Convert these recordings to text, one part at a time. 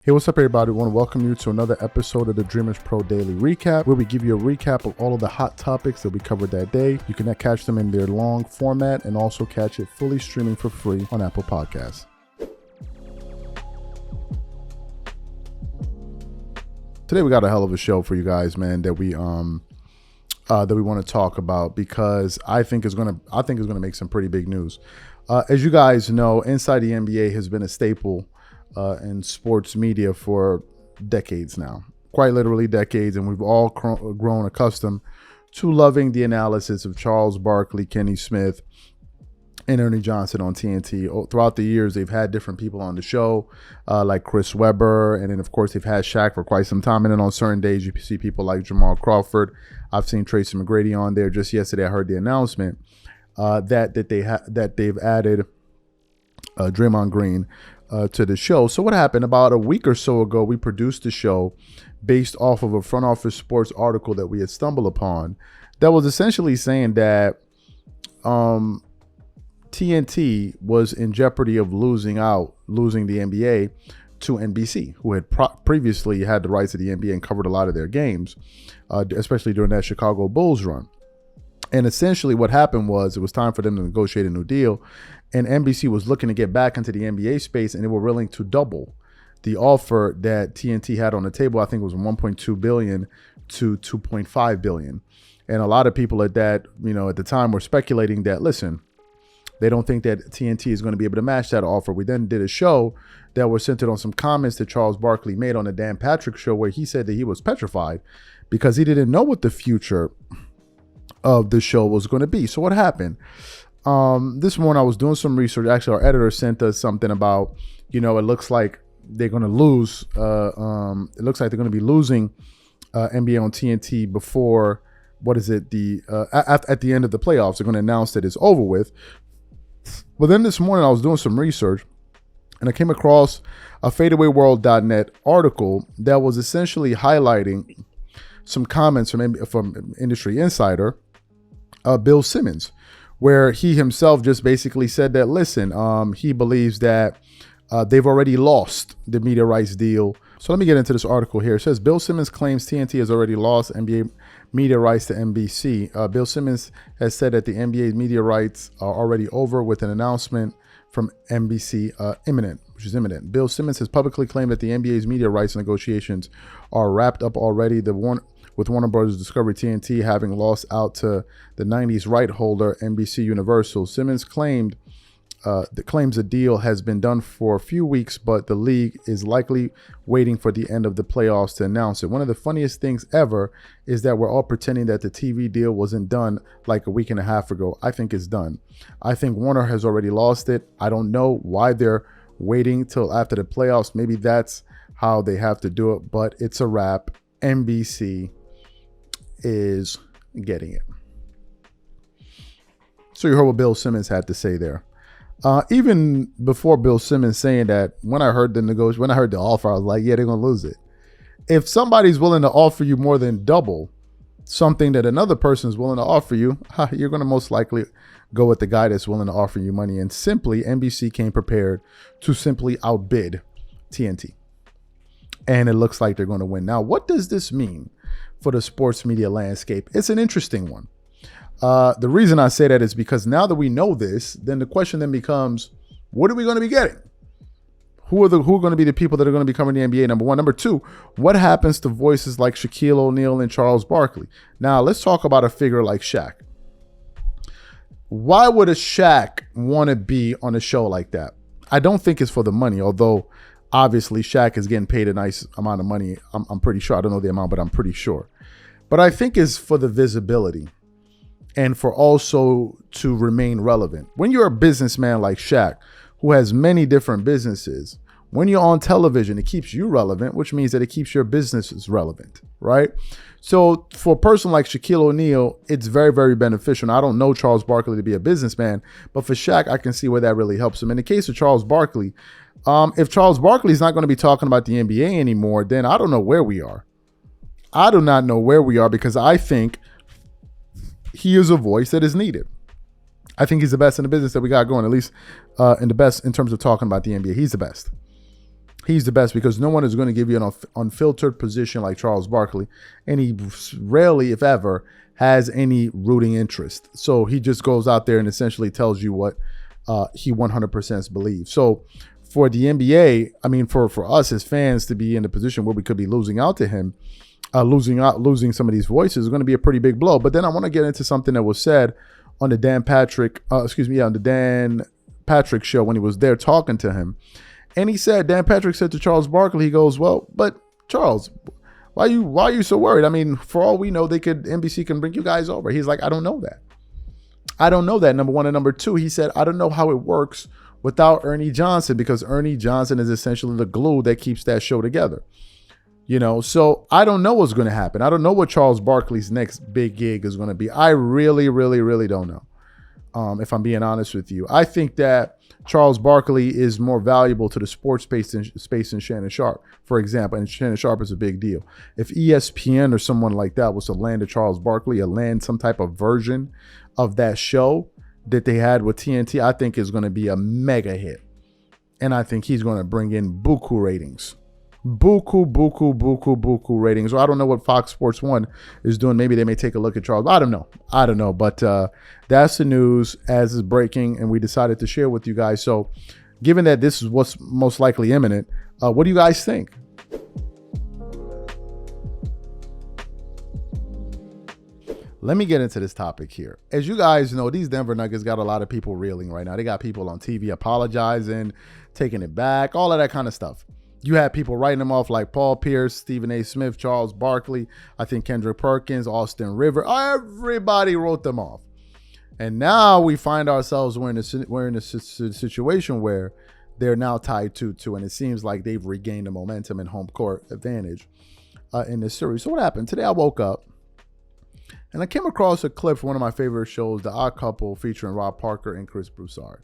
Hey, what's up, everybody? I want to welcome you to another episode of the Dreamerspro Daily Recap, where we give you a recap of all of the hot topics that we covered that day. You can catch them in their long format and also catch it fully streaming for free on Apple Podcasts. Today we got a hell of a show for you guys, man, that we want to talk about because I think is gonna make some pretty big news. As you guys know, Inside the NBA has been a staple in sports media for decades now, quite literally decades, and we've all grown accustomed to loving the analysis of Charles Barkley, Kenny Smith, and Ernie Johnson on TNT. Throughout the years, they've had different people on the show, like Chris Webber, and then of course they've had Shaq for quite some time. And then on certain days, you see people like Jamal Crawford. I've seen Tracy McGrady on there. Just yesterday, I heard the announcement that they've added Draymond Green to the show. So what happened about a week or so ago, we produced the show based off of a Front Office Sports article that we had stumbled upon that was essentially saying that TNT was in jeopardy of losing the NBA to NBC, who had previously had the rights to the NBA and covered a lot of their games, especially during that Chicago Bulls run. And essentially what happened was it was time for them to negotiate a new deal, and NBC was looking to get back into the NBA space, and they were willing to double the offer that TNT had on the table. I think it was $1.2 billion to $2.5 billion. And a lot of people at the time were speculating that, listen, they don't think that TNT is going to be able to match that offer. We then did a show that was centered on some comments that Charles Barkley made on the Dan Patrick show, where he said that he was petrified because he didn't know what the future of the show was going to be. So what happened? This morning I was doing some research. Actually, our editor sent us something about, it looks like they're going to lose. It looks like they're going to be losing NBA on TNT before, at the end of the playoffs. They're going to announce that it's over with. But then this morning I was doing some research, and I came across a fadeawayworld.net article that was essentially highlighting some comments from Industry Insider, Bill Simmons, where he himself just basically said that, listen, he believes that they've already lost the media rights deal. So let me get into this article here. It says Bill Simmons claims TNT has already lost NBA media rights to NBC. Bill Simmons has said that the NBA's media rights are already over, with an announcement from NBC imminent. Bill Simmons has publicly claimed that the NBA's media rights negotiations are wrapped up already. With Warner Bros. Discovery TNT having lost out to the 90s right holder NBC Universal. Simmons claims the deal has been done for a few weeks, but the league is likely waiting for the end of the playoffs to announce it. One of the funniest things ever is that we're all pretending that the TV deal wasn't done like a week and a half ago. I think it's done. I think Warner has already lost it. I don't know why they're waiting till after the playoffs. Maybe that's how they have to do it, but it's a wrap. NBC is getting it. So you heard what Bill Simmons had to say there. Even before Bill Simmons saying that, when I heard the offer, I was like, yeah, they're gonna lose it. If somebody's willing to offer you more than double something that another person is willing to offer you, you're gonna most likely go with the guy that's willing to offer you money. And simply, NBC came prepared to simply outbid TNT. And it looks like they're going to win. Now, what does this mean for the sports media landscape? It's an interesting one. The reason I say that is because now that we know this, then the question then becomes, what are we going to be getting? Who are going to be the people that are going to be covering the NBA, number one? Number two, what happens to voices like Shaquille O'Neal and Charles Barkley? Now, let's talk about a figure like Shaq. Why would a Shaq want to be on a show like that? I don't think it's for the money, although obviously Shaq is getting paid a nice amount of money. I'm pretty sure. I don't know the amount, but I'm pretty sure. But I think it's for the visibility and for also to remain relevant. When you're a businessman like Shaq, who has many different businesses, when you're on television, it keeps you relevant, which means that it keeps your businesses relevant, right? So for a person like Shaquille O'Neal, it's very, very beneficial. Now, I don't know Charles Barkley to be a businessman, but for Shaq, I can see where that really helps him. In the case of Charles Barkley, if Charles Barkley is not going to be talking about the NBA anymore, then I don't know where we are. I do not know where we are, because I think he is a voice that is needed. I think he's the best in the business that we got going, at least in the best in terms of talking about the NBA. He's the best. He's the best because no one is going to give you an unfiltered position like Charles Barkley, and he rarely, if ever, has any rooting interest. So he just goes out there and essentially tells you what he 100% believes. So for the NBA, I mean, for us as fans to be in a position where we could be losing out to him, losing some of these voices is going to be a pretty big blow. But then I want to get into something that was said on the Dan Patrick show when he was there talking to him. And Dan Patrick said to Charles Barkley, he goes, well, but Charles, why are you so worried? I mean, for all we know, NBC can bring you guys over. He's like, I don't know that. I don't know that, number one. And number two, he said, I don't know how it works without Ernie Johnson, because Ernie Johnson is essentially the glue that keeps that show together. So I don't know what's going to happen. I don't know what Charles Barkley's next big gig is going to be. I really, really, really don't know. If I'm being honest with you, I think that Charles Barkley is more valuable to the sports space than Shannon Sharpe, for example. And Shannon Sharpe is a big deal. If ESPN or someone like that was to land a Charles Barkley or land some type of version of that show that they had with TNT, I think is going to be a mega hit. And I think he's going to bring in buku ratings. Buku ratings. Or I don't know what Fox Sports 1 is doing. Maybe they may take a look at Charles. I don't know. But that's the news as is breaking, and we decided to share with you guys. So given that this is what's most likely imminent, what do you guys think? Let me get into this topic here. As you guys know, these Denver Nuggets got a lot of people reeling right now. They got people on TV apologizing, taking it back, all of that kind of stuff. You had people writing them off like Paul Pierce, Stephen A. Smith, Charles Barkley, I think Kendrick Perkins, Austin River. Everybody wrote them off. And now we find ourselves we're in a situation where they're now tied 2-2, and it seems like they've regained the momentum and home court advantage in this series. So what happened? Today I woke up and I came across a clip from one of my favorite shows, The Odd Couple, featuring Rob Parker and Chris Broussard.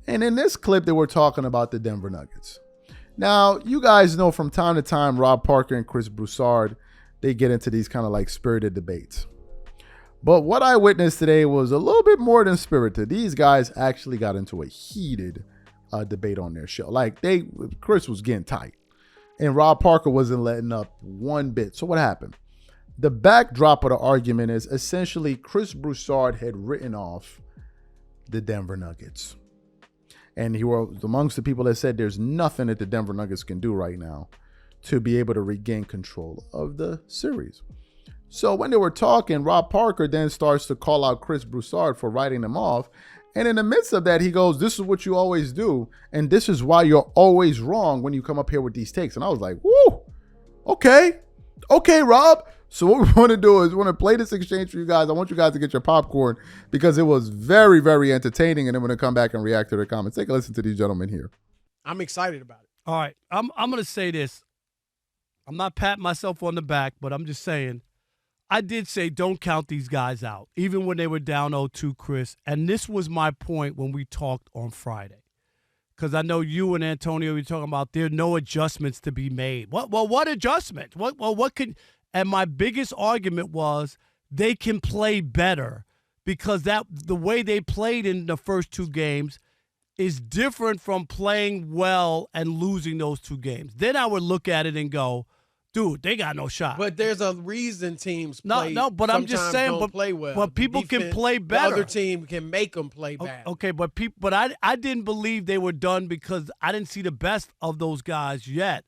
And in this clip, they were talking about the Denver Nuggets. Now, you guys know from time to time, Rob Parker and Chris Broussard, they get into these kind of like spirited debates. But what I witnessed today was a little bit more than spirited. These guys actually got into a heated debate on their show. Like Chris was getting tight and Rob Parker wasn't letting up one bit. So what happened? The backdrop of the argument is essentially Chris Broussard had written off the Denver Nuggets. And he was amongst the people that said there's nothing that the Denver Nuggets can do right now to be able to regain control of the series. So when they were talking, Rob Parker then starts to call out Chris Broussard for writing them off. And in the midst of that, he goes, this is what you always do. And this is why you're always wrong when you come up here with these takes. And I was like, woo, okay, Rob. So what we want to do is we want to play this exchange for you guys. I want you guys to get your popcorn because it was very, very entertaining. And then we're going to come back and react to their comments. Take a listen to these gentlemen here. I'm excited about it. All right. I'm going to say this. I'm not patting myself on the back, but I'm just saying, I did say don't count these guys out, even when they were down 0-2, Chris. And this was my point when we talked on Friday. Because I know you and Antonio were talking about there are no adjustments to be made. What adjustments? What could... And my biggest argument was they can play better because the way they played in the first two games is different from playing well and losing those two games. Then I would look at it and go, dude, they got no shot. But there's a reason teams play. No, but I'm just saying, play well. But people can play better. The other team can make them play bad. Okay, but I didn't believe they were done because I didn't see the best of those guys yet.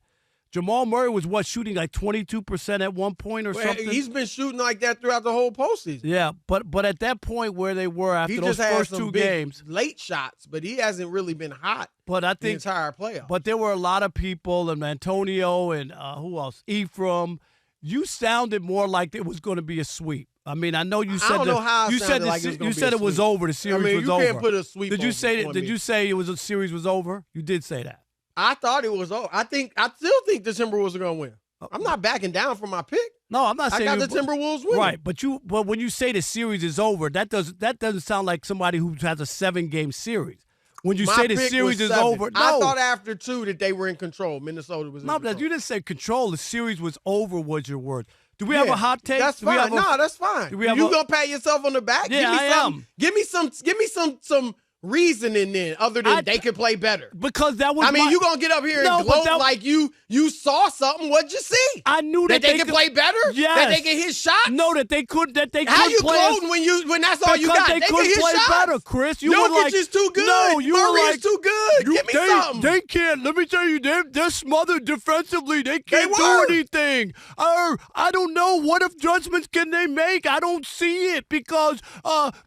Jamal Murray was shooting like 22% at one point or something? He's been shooting like that throughout the whole postseason. Yeah, but at that point where they were after those first two games, late shots, but he hasn't really been hot. But I think the entire playoff. But there were a lot of people, and Antonio and who else? Ephraim. You sounded more like it was going to be a sweep. I mean, I know you said I don't know how you said like it you said it was over. The series was over. You can't put a sweep. Did you say that? Did you say it was a series was over? You did say that. I thought it was over. I still think the Timberwolves are going to win. I'm not backing down from my pick. No, I'm not saying I got the Timberwolves winning. Right, but when you say the series is over, that doesn't sound like somebody who has a 7-game series. When you say the series is over, no. I thought after 2 that they were in control. Minnesota was in control. You didn't say control. The series was over was your word. Do we have a hot take? That's fine. No, that's fine. You gonna pat yourself on the back? Yeah, I am. Give me some reasoning then, other than they could play better? Because that was. I mean, you gonna get up here and gloat like you saw something? What'd you see? I knew that they could play better. Yes. That they could hit shots. No, that they could. How you gloating when that's all you got? They could hit play shots. better, Chris. You Jokic were like, is too good. No, you Murray were like, is too good. Give me something. They can't. Let me tell you, they're smothered defensively. They can't do anything. I don't know. What adjustments can they make? I don't see it because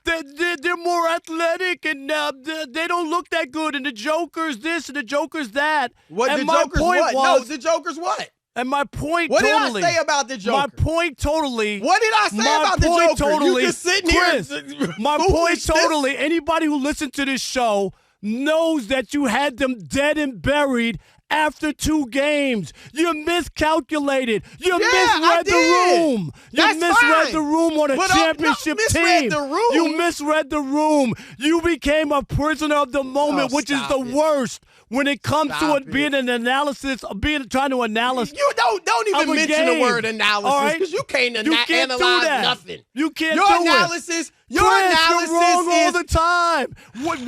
they're more athletic and they don't look that good. And the Joker's this and the Joker's that. What and the my Joker's point what? Was, no, the Joker's what? And my point what totally. Did I say about the Joker? My point totally. What did I say about the Joker? Totally, you just sitting Chris, here. My point totally. Anybody who listened to this show knows that you had them dead and buried after 2 games. You miscalculated. You misread the room. You misread the room on a championship team. You misread the room. You became a prisoner of the moment, which is the worst when it comes to it being an analysis, trying to analyze. You don't even mention the word analysis because you can't analyze nothing. You can't your do analysis. it. Your Chris, analysis you're wrong is all the time.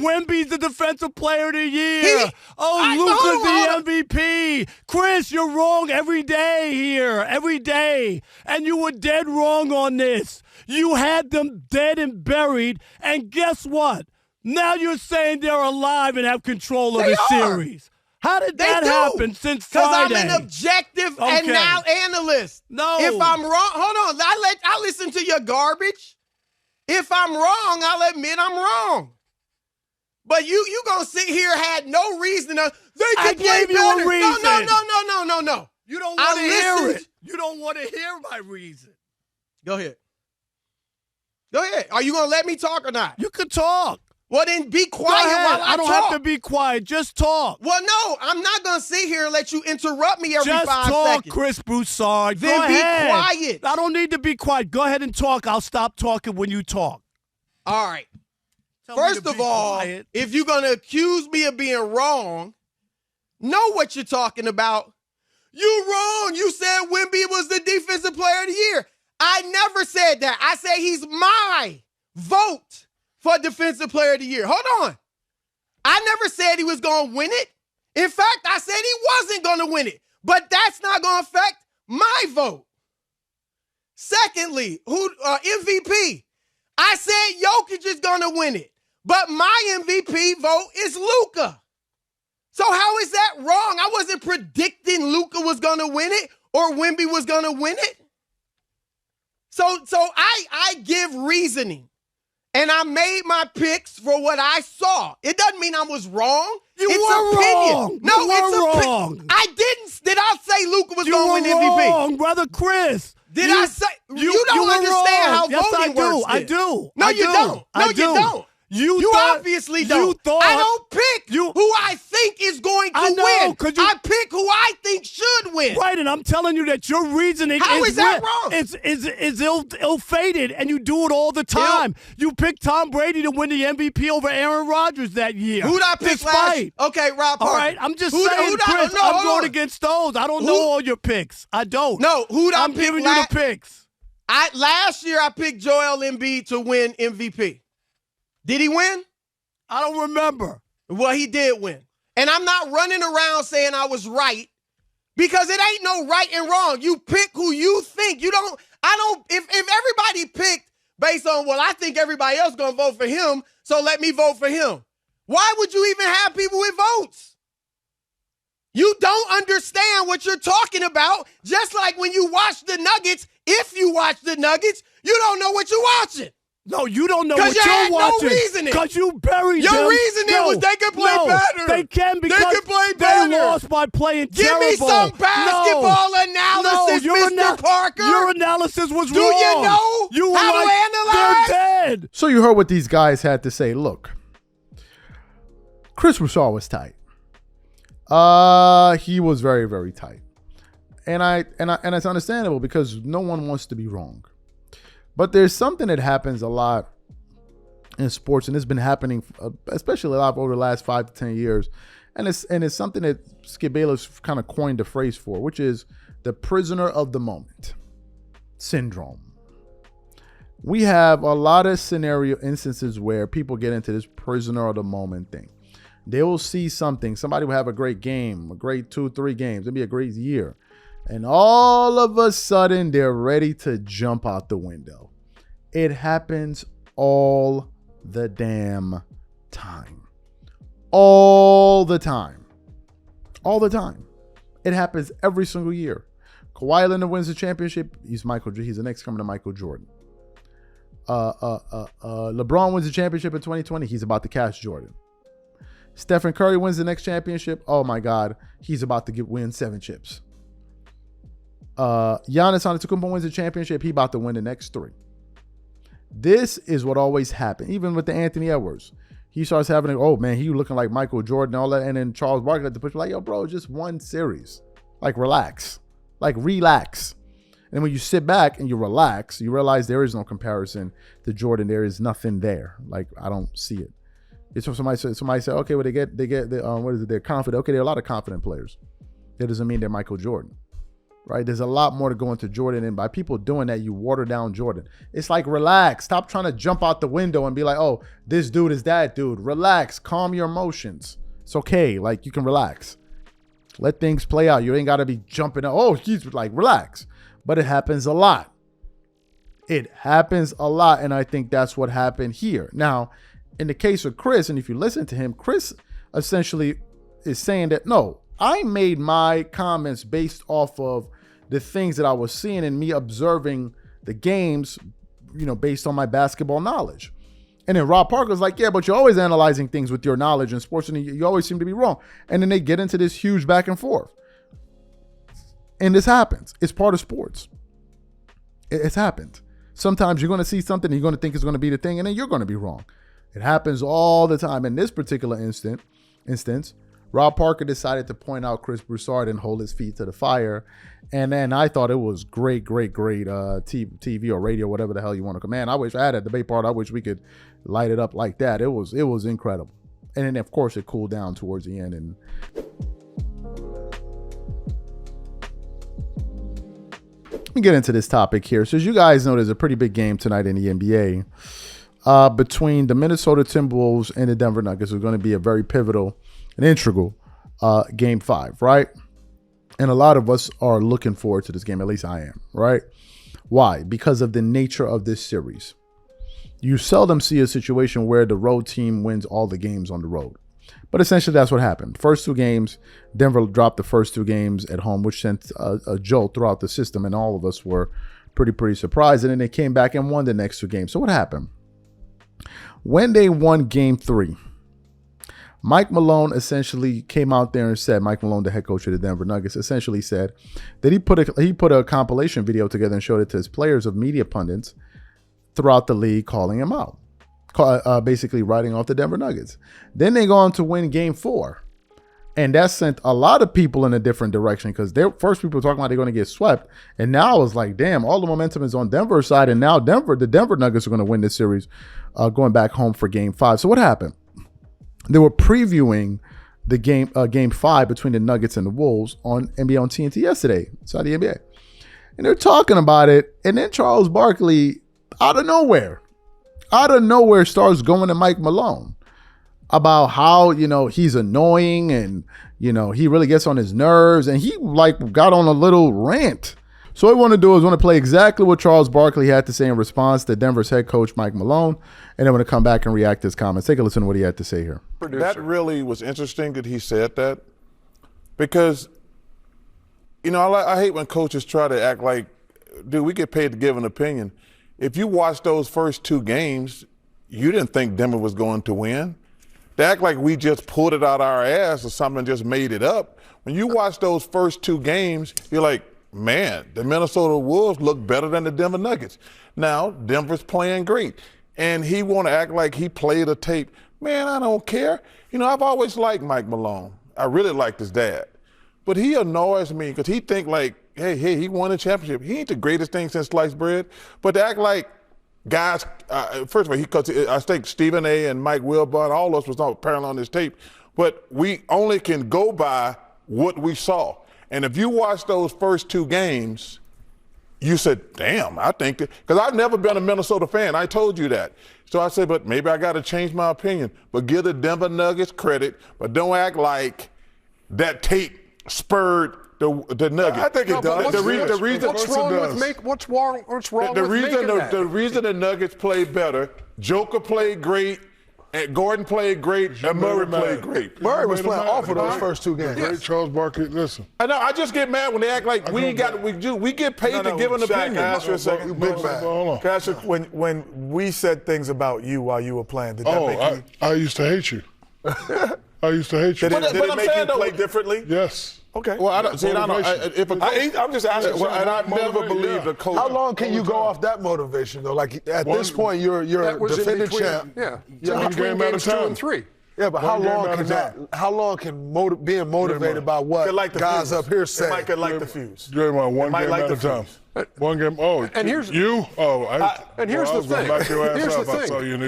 Wemby's the defensive player of the year. Luka's the MVP. Chris, you're wrong every day here, every day. And you were dead wrong on this. You had them dead and buried. And guess what? Now you're saying they're alive and have control of the series. How did that happen since Friday? Because I'm an objective analyst. No. If I'm wrong, hold on. I listen to your garbage. If I'm wrong, I'll admit I'm wrong. But you gonna sit here had no reason to. They could play better. A reason. No. You don't want to hear it. You don't want to hear my reason. Go ahead. Are you gonna let me talk or not? You can talk. Well, then be quiet while I don't have to be quiet. Just talk. Well, no, I'm not going to sit here and let you interrupt me every 5 seconds. Just talk, Chris Broussard. Then Go be ahead. quiet. I don't need to be quiet. Go ahead and talk. I'll stop talking when you talk. All right. First of all, if you're going to accuse me of being wrong, know what you're talking about. You're wrong. You said Wemby was the defensive player of the year. I never said that. I said he's my vote for defensive player of the year. Hold on. I never said he was going to win it. In fact, I said he wasn't going to win it. But that's not going to affect my vote. Secondly, MVP. I said Jokic is going to win it. But my MVP vote is Luka. So how is that wrong? I wasn't predicting Luka was going to win it or Wemby was going to win it. So I give reasoning. And I made my picks for what I saw. It doesn't mean I was wrong. You it's were opinion. wrong. No, you it's were wrong. I didn't. Did I say Luka was going to win MVP? MVP? Wrong, brother Chris. Did I say? You don't understand how voting works. I do. No, you don't. No, you don't. You obviously don't. I don't pick who I think is going to win. I pick who I think should win. Right, and I'm telling you that your reasoning is that wrong? Is ill-fated, and you do it all the time. You picked Tom Brady to win the MVP over Aaron Rodgers that year. Who'd I pick last? Okay, Rob Parker. All right, I'm just saying, Chris, I'm going against those. I don't know all your picks. I don't. No, I'm giving you the picks. Last year, I picked Joel Embiid to win MVP. Did he win? I don't remember. Well, he did win. And I'm not running around saying I was right because it ain't no right and wrong. You pick who you think. If everybody picked based on, well, I think everybody else going to vote for him, so let me vote for him. Why would you even have people with votes? You don't understand what you're talking about. Just like when you watch the Nuggets, if you watch the Nuggets, you don't know what you're watching. No, you don't know what you're watching. No reasoning. Because you buried them. Your reasoning was they could play better. They can because they lost by playing terrible. Give me some basketball analysis, Mr. Parker. Your analysis was wrong. Do you know how to analyze? They're dead. So you heard what these guys had to say. Look, Chris Broussard was tight. He was very, very tight. And it's understandable because no one wants to be wrong. But there's something that happens a lot in sports, and it's been happening, especially a lot over the last 5 to 10 years. And it's something that Skip Bayless kind of coined the phrase for, which is the prisoner of the moment syndrome. we have a lot of scenario instances where people get into this prisoner of the moment thing. They will see something. Somebody will have a great game, a great 2-3 games. It'll be a great year. And all of a sudden, they're ready to jump out the window. It happens all the damn time. All the time. All the time. It happens every single year. Kawhi Leonard wins the championship. He's the next coming to Michael Jordan. LeBron wins the championship in 2020. He's about to catch Jordan. Stephen Curry wins the next championship. Oh my God, he's about to win 7 chips. Giannis Antetokounmpo wins the championship. He about to win the next 3. This is what always happens. Even with the Anthony Edwards, he starts having, oh man, he looking like Michael Jordan and all that. And then Charles Barkley had to push like, yo, bro, just one series. Like relax. And when you sit back and you relax, you realize there is no comparison to Jordan. There is nothing there. Like I don't see it. It's when somebody say, okay, well they get what is it? They're confident. Okay, there are a lot of confident players. That doesn't mean they're Michael Jordan, right? There's a lot more to go into Jordan, and by people doing that, you water down Jordan. It's like relax. Stop trying to jump out the window and be like, oh, this dude is that dude. Relax. Calm your emotions. It's okay. Like you can relax. Let things play out. You ain't got to be jumping. Oh, he's like relax. But it happens a lot. It happens a lot, and I think that's what happened here. Now, in the case of Chris, and if you listen to him, Chris essentially is saying that, no, I made my comments based off of the things that I was seeing and me observing the games, based on my basketball knowledge. And then Rob Parker's like, yeah, but you're always analyzing things with your knowledge in sports, and you always seem to be wrong. And then they get into this huge back and forth. And this happens. It's part of sports. It's happened. Sometimes you're going to see something and you're going to think it's going to be the thing, and then you're going to be wrong. It happens all the time. In this particular instance, Rob Parker decided to point out Chris Broussard and hold his feet to the fire. And then I thought it was great TV or radio, whatever the hell you want to. Man, I wish I had a debate part. I wish we could light it up like that. It was incredible. And then, of course, it cooled down towards the end. And let me get into this topic here. So as you guys know, there's a pretty big game tonight in the NBA. Between the Minnesota Timberwolves and the Denver Nuggets. Is going to be a very pivotal and integral game 5, right? And a lot of us are looking forward to this game. At least I am, right? Why? Because of the nature of this series. You seldom see a situation where the road team wins all the games on the road. But essentially, that's what happened. First 2 games, Denver dropped the first 2 games at home, which sent a jolt throughout the system. And all of us were pretty surprised. And then they came back and won the next 2 games. So what happened? When they won game 3, Mike Malone essentially came out there and said, Mike Malone, the head coach of the Denver Nuggets, essentially said that he put a compilation video together and showed it to his players of media pundits throughout the league calling him out, basically writing off the Denver Nuggets. Then they go on to win game 4. And that sent a lot of people in a different direction because first people were talking about they're going to get swept. And now it's like, damn, all the momentum is on Denver's side. And now the Denver Nuggets are going to win this series going back home for game 5. So what happened? They were previewing the game 5 between the Nuggets and the Wolves on NBA on TNT yesterday, inside the NBA. And they're talking about it. And then Charles Barkley, out of nowhere, starts going to Mike Malone about how, he's annoying and, he really gets on his nerves. And he got on a little rant. So what I want to do is play exactly what Charles Barkley had to say in response to Denver's head coach, Mike Malone. And then I'm going to come back and react to his comments. Take a listen to what he had to say here. That really was interesting that he said that because, I hate when coaches try to act like, dude, we get paid to give an opinion. If you watch those first 2 games, you didn't think Denver was going to win. They act like we just pulled it out our ass or something and just made it up. When you watch those first 2 games, you're like, man, the Minnesota Wolves look better than the Denver Nuggets. Now, Denver's playing great. And he want to act like he played a tape. Man, I don't care. I've always liked Mike Malone. I really liked his dad. But he annoys me because he think like, hey, he won a championship. He ain't the greatest thing since sliced bread. But to act like guys, first of all, because I think Stephen A. and Mike Wilbur and all of us was not apparently on this tape. But we only can go by what we saw. And if you watch those first 2 games, you said, damn, I think that, because I've never been a Minnesota fan. I told you that. So I said, but maybe I got to change my opinion. But give the Denver Nuggets credit, but don't act like that tape spurred the Nuggets. I think it does. The reason what's wrong with that? The reason the Nuggets played better, Joker played great, and Gordon played great, and Murray played great. Murray was playing awful those first two games. Great Charles Barkley, listen. I know. I just get mad when they act like we get paid to give an Shaq, opinion. Can I ask you a second? Big man. Hold on. Can I ask you, when we said things about you while you were playing, did that make you? I used to hate you. I used to hate you. Did it make you play differently? Yes. Okay. Well, I don't see. I'm just asking. And I never believed a coach. How long can you go off that motivation though? Like at this point, you're a defending champ. Yeah. One game at a games 2 time. and 3. Yeah, but how long can being motivated by what guys up here say? Mike could light the fuse. Draymond, one Might game like at a the time. fuse. One game. Oh, And here's- you. Oh, and here's I the was gonna thing. back your ass Here's up. the I thing. saw you.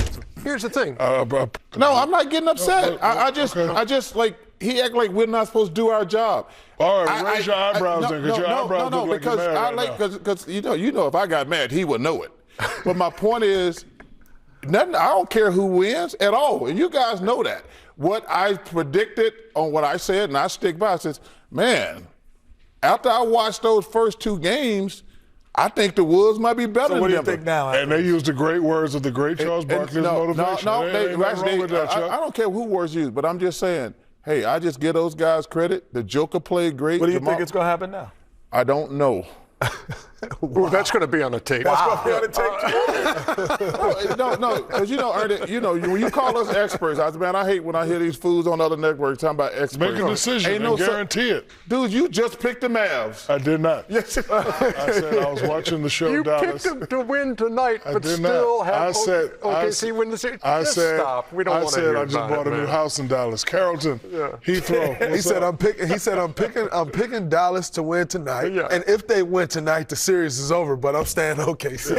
Here's the thing. No, I'm not getting upset. I Okay. just like he act like we're not supposed to do our job. All right, raise your eyebrows then, because your eyebrows look like you're because mad right now. because you know if I got mad, he would know it. But my point is, nothing. I don't care who wins at all, and you guys know that. What I predicted on what I said, and I stick by, I says, man, after I watched those first two games, I think the Wolves might be better than What do you Denver. think now? And they used the great words of the great Charles Barkley's motivation. Ain't nothing wrong with that, Chuck. I don't care who words used, but I'm just saying, hey, I just give those guys credit. The Joker played great. What do you think is going to happen now? I don't know. Well, that's going to be on the tape. That's going to be on the tape. No, because Ernest, when you call us experts, I hate when I hear these fools on other networks talking about experts. Make a decision and guarantee it. Dude, you just picked the Mavs. I did not. Yes. I said I was watching the show You Dallas. picked them to win tonight, I but did still not. have I said, OKC win the series. I Just said, stop. We don't I want to said hear I just about bought it, a new man. house in Dallas. Carrollton, Heathrow. He said I'm picking Dallas to win tonight, Yeah. and if they win tonight, the series is over. But I'm staying OKC.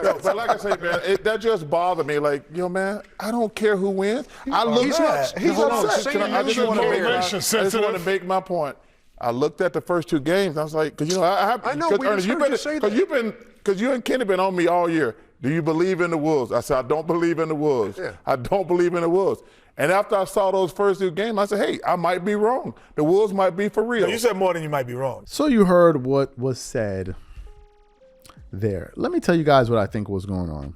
No, but like I say, man, that just bothered me. Like, man, I don't care who wins. I look He's at. He's Hold on, upset. I just want Motivation to sensitive. make my point. I looked at the first two games. I was like, because I know, we just heard you say that. Because you and Kenny been on me all year. Do you believe in the Wolves? I said, I don't believe in the Wolves. Yeah. I don't believe in the Wolves. And after I saw those first two games, I said, hey, I might be wrong. The Wolves might be for real. You said more than you might be wrong. So you heard what was said there. Let me tell you guys what I think was going on.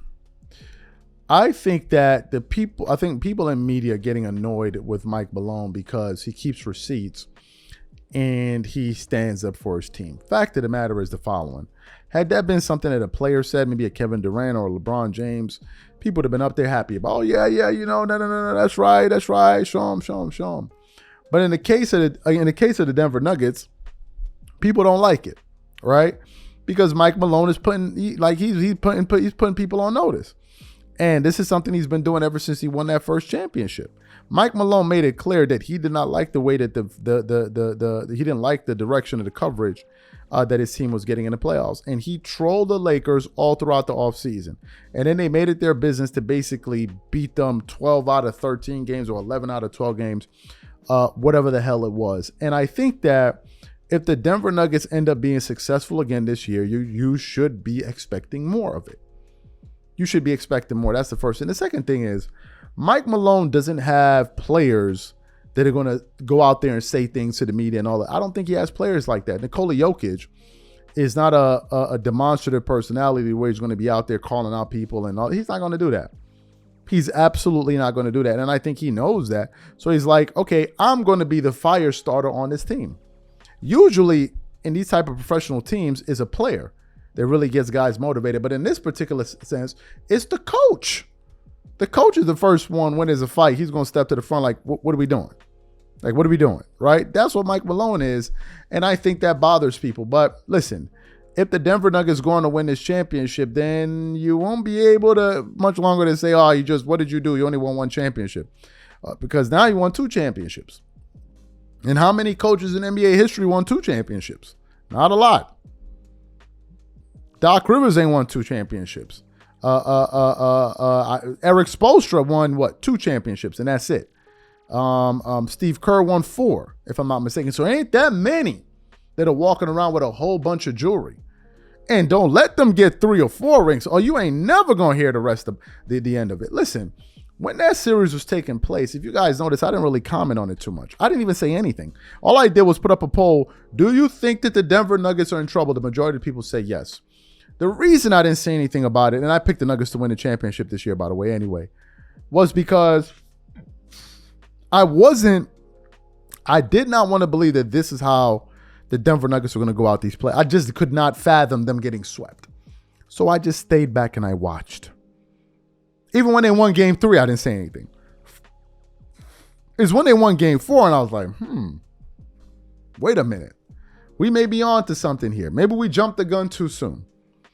I think that people in media are getting annoyed with Mike Malone because he keeps receipts and he stands up for his team. Fact of the matter is the following. Had that been something that a player said, maybe a Kevin Durant or LeBron James, people would have been up there happy about, oh, yeah, no, that's right, show him. But in the case of the Denver Nuggets, people don't like it, right? Because Mike Malone is he's putting people on notice. And this is something he's been doing ever since he won that first championship. Mike Malone made it clear that he did not like the way that he didn't like the direction of the coverage that his team was getting in the playoffs. And he trolled the Lakers all throughout the offseason. And then they made it their business to basically beat them 12 out of 13 games or 11 out of 12 games, whatever the hell it was. And I think that if the Denver Nuggets end up being successful again this year, you should be expecting more of it. You should be expecting more. That's the first thing. The second thing is Mike Malone doesn't have players that are going to go out there and say things to the media and all that. I don't think he has players like that. Nikola Jokic is not a demonstrative personality where he's going to be out there calling out people and all. He's not going to do that. He's absolutely not going to do that. And I think he knows that. So he's like, okay, I'm going to be the fire starter on this team. Usually in these type of professional teams is a player that really gets guys motivated. But in this particular sense, it's the coach. The coach is the first one when there's a fight. He's going to step to the front like, what are we doing? Like, what are we doing? Right? That's what Mike Malone is. And I think that bothers people. But listen, if the Denver Nuggets going to win this championship, then you won't be able to much longer to say, oh, what did you do? You only won one championship. Because now you won two championships. And how many coaches in NBA history won two championships? Not a lot. Doc Rivers ain't won two championships. Eric Spoelstra won, two championships, and that's it. Steve Kerr won 4, if I'm not mistaken. So it ain't that many that are walking around with a whole bunch of jewelry. and don't let them get 3 or 4 rings, or you ain't never going to hear the rest of the end of it. Listen, when that series was taking place, if you guys notice, I didn't really comment on it too much. I didn't even say anything. All I did was put up a poll. Do you think that the Denver Nuggets are in trouble? The majority of people say yes. The reason I didn't say anything about it, and I picked the Nuggets to win the championship this year, by the way, anyway, was because I did not want to believe that this is how the Denver Nuggets were going to go out these plays. I just could not fathom them getting swept. So I just stayed back and I watched. Even when they won game 3, I didn't say anything. It's when they won game 4 and I was like, wait a minute. We may be on to something here. Maybe we jumped the gun too soon.